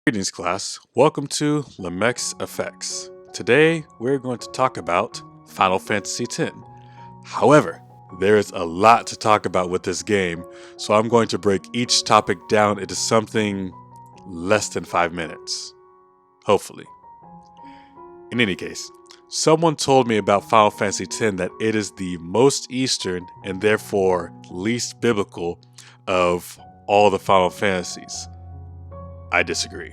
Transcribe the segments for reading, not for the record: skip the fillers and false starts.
Greetings, class. Welcome to Lemex Effects. Today, we're going to talk about Final Fantasy X. However, there is a lot to talk about with this game, so I'm going to break each topic down into something less than 5 minutes. Hopefully. In any case, someone told me about Final Fantasy X that it is the most Eastern and therefore least biblical of all the Final Fantasies. I disagree.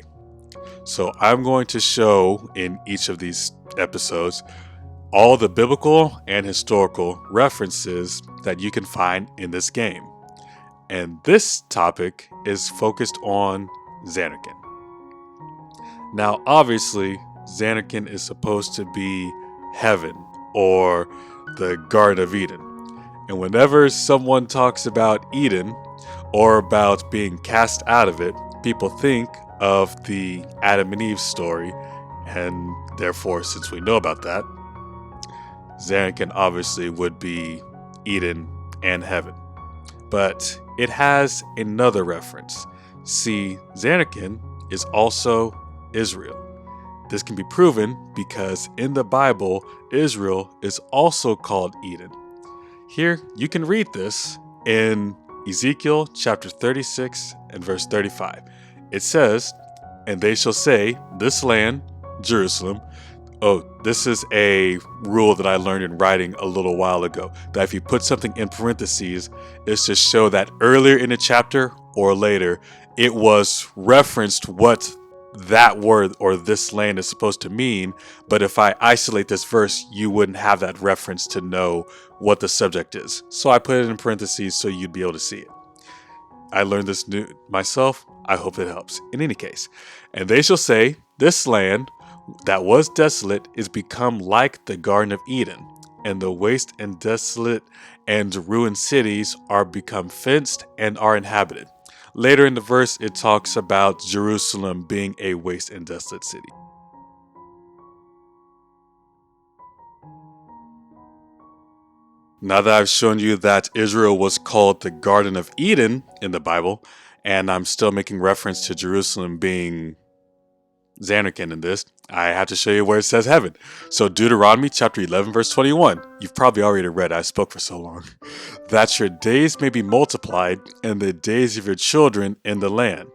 So I'm going to show in each of these episodes all the biblical and historical references that you can find in this game. And this topic is focused on Zanarkand. Now, obviously, Zanarkand is supposed to be heaven or the Garden of Eden. And whenever someone talks about Eden or about being cast out of it, people think of the Adam and Eve story, and therefore, since we know about that, Zanarkand obviously would be Eden and heaven. But it has another reference. See, Zanarkand is also Israel. This can be proven because in the Bible, Israel is also called Eden. Here, you can read this in Ezekiel chapter 36 and verse 35. It says, "And they shall say, this land, Jerusalem." Oh, this is a rule that I learned in writing a little while ago, that if you put something in parentheses, it's to show that earlier in the chapter or later, it was referenced what that word or this land is supposed to mean. But if I isolate this verse, you wouldn't have that reference to know what the subject is. So I put it in parentheses so you'd be able to see it. I learned this new myself. I hope it helps. In any case, "And they shall say, this land that was desolate is become like the Garden of Eden, and the waste and desolate and ruined cities are become fenced and are inhabited." Later in the verse, it talks about Jerusalem being a waste and desolate city. Now that I've shown you that Israel was called the Garden of Eden in the Bible, and I'm still making reference to Jerusalem being Zanarkand in this, I have to show you where it says heaven. So Deuteronomy chapter 11 verse 21. You've probably already read it. I spoke for so long. "That your days may be multiplied, and the days of your children in the land,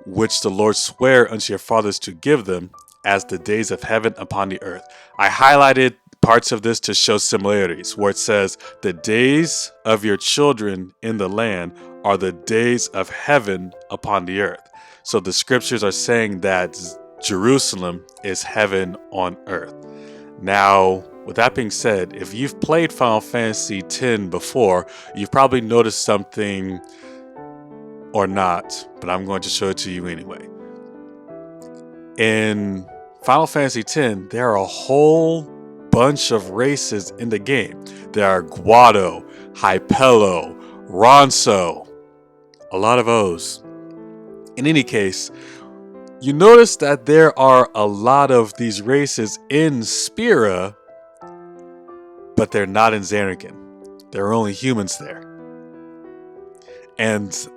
which the Lord sware unto your fathers to give them, as the days of heaven upon the earth." I highlighted parts of this to show similarities, where it says, "The days of your children in the land are the days of heaven upon the earth." So the scriptures are saying that Jerusalem is heaven on earth. Now, with that being said, if you've played Final Fantasy X before, you've probably noticed something or not, but I'm going to show it to you anyway. In Final Fantasy X, there are a whole bunch of races in the game. There are Guado, Hypello, Ronso, a lot of O's. In any case, you notice that there are a lot of these races in Spira, but they're not in Zanarkand. There are only humans there. And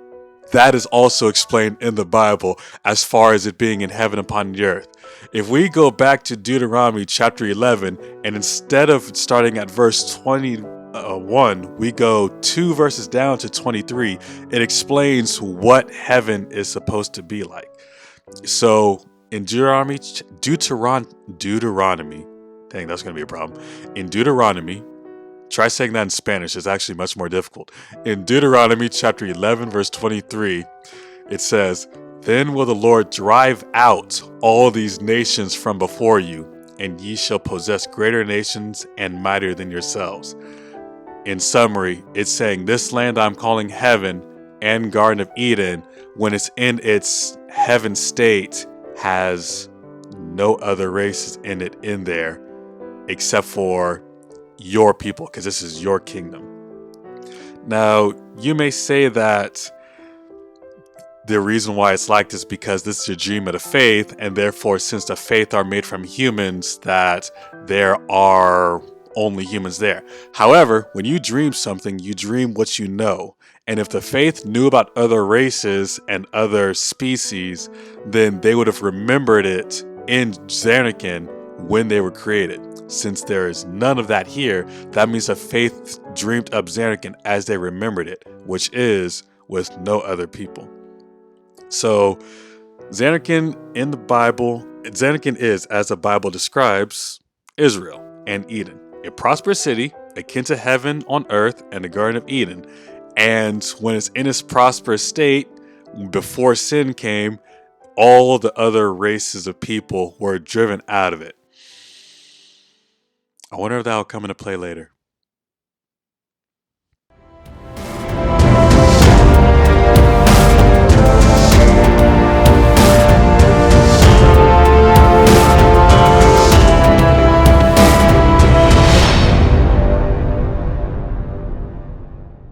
that is also explained in the Bible as far as it being in heaven upon the earth. If we go back to Deuteronomy chapter 11, and instead of starting at verse 21, we go 2 verses down to 23, it explains what heaven is supposed to be like. So in Deuteronomy, dang, that's going to be a problem. In Deuteronomy, try saying that in Spanish, it's actually much more difficult. In Deuteronomy chapter 11, verse 23, it says, "Then will the Lord drive out all these nations from before you, and ye shall possess greater nations and mightier than yourselves." In summary, it's saying this land I'm calling heaven and Garden of Eden, when it's in its heaven state, has no other races in it in there except for your people, because this is your kingdom. Now, you may say that the reason why it's like this is because this is your dream of the faith, and therefore, since the faith are made from humans, that there are only humans there. However, when you dream something, you dream what you know. And if the faith knew about other races and other species, then they would have remembered it in Zanarkand when they were created. Since there is none of that here, that means the faith dreamed up Zanarkand as they remembered it, which is with no other people. So Zanarkand in the Bible, Zanarkand is, as the Bible describes, Israel and Eden, a prosperous city akin to heaven on earth and the Garden of Eden. And when it's in its prosperous state, before sin came, all the other races of people were driven out of it. I wonder if that will come into play later.